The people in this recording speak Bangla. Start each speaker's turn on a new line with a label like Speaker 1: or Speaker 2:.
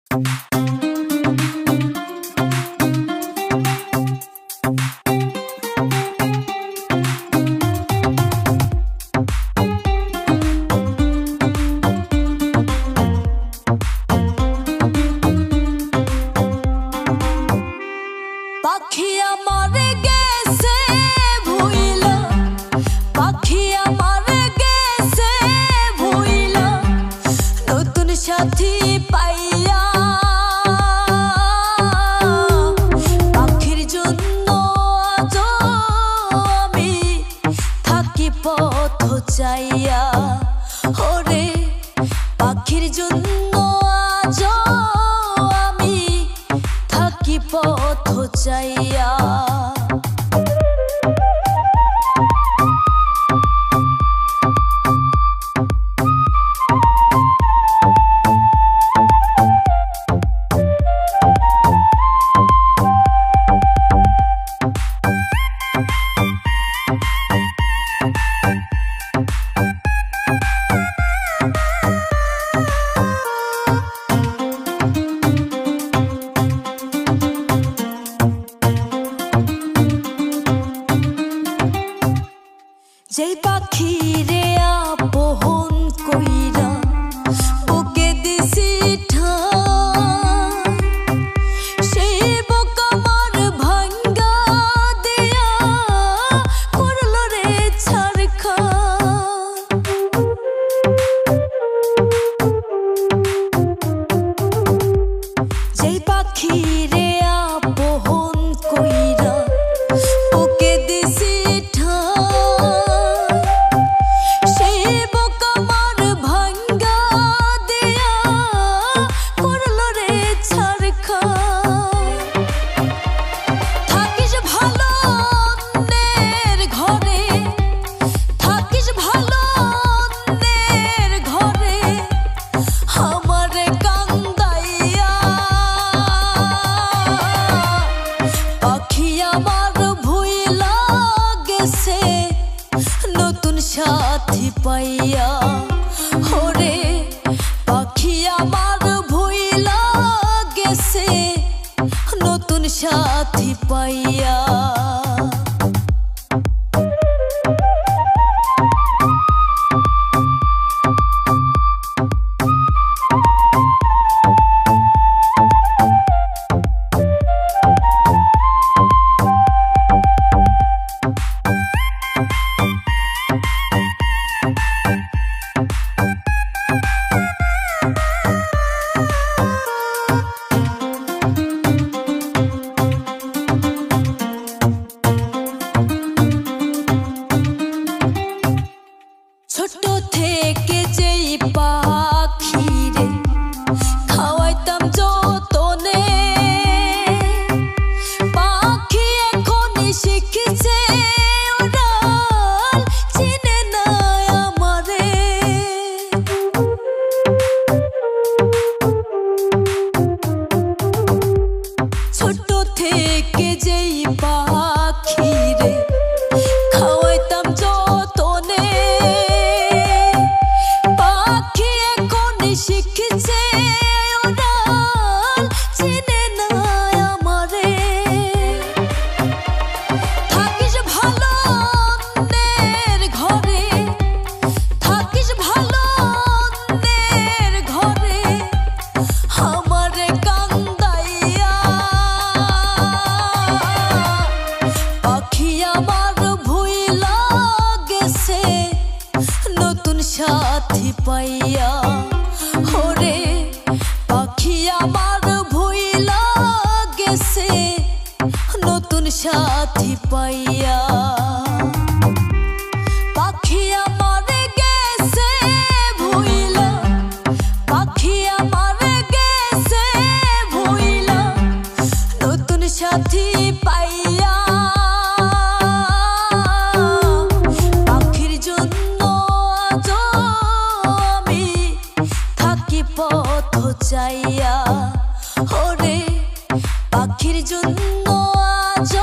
Speaker 1: পাখি আমার গেছে ভুইলা, পাখি আমার গেছে ভুইলা, নতুন সাথী পাইয়া। পাখির জন্য আজ আমি থাকি পথ চাইয়া। ওরে পাখির জন্য আজ আমি থাকি পথ চাইয়া। যেই পাখি রে আপন কইরা বুকে দিছি ঠাই, সেই বুক আমার ভাঙ্গা দিয়া করলো রে ছারখার। যেই পাখি রে আপন কইরা বুকে দিছি নতুন সাথী পাইয়া। ওরে পাখি আমার ভুইলা গেছে নতুন সাথী পাইয়া। ছোট থেকে যেই পাখিরে খাওয়াইতাম যতনে, পাখি এখনই শিখেছে উড়াল, চিনে না আমারে। ছোট থেকে যেই পাখিরে খাওয়াইতাম যতনে, শিখছে উড়াল, চিনে না আমারে। থাকিস ভালো অন্যের ঘরে, থাকিস ভালো অন্যের ঘরে, আমারে কান্দাইয়া। পাখি আমার ভুইলা গেছে নতুন সাথী পাইয়া। ওরে পাখি আমার ভুইলা গেছে নতুন সাথী পাইয়া। পাখি আমার গেছে ভুইলা, পাখি আমার গেছে ভুইলা, নতুন সাথী পাইয়া। পাখির জন্য আজ আমি থাকি পথ চাইয়া। ওরে পাখির জন্য আজ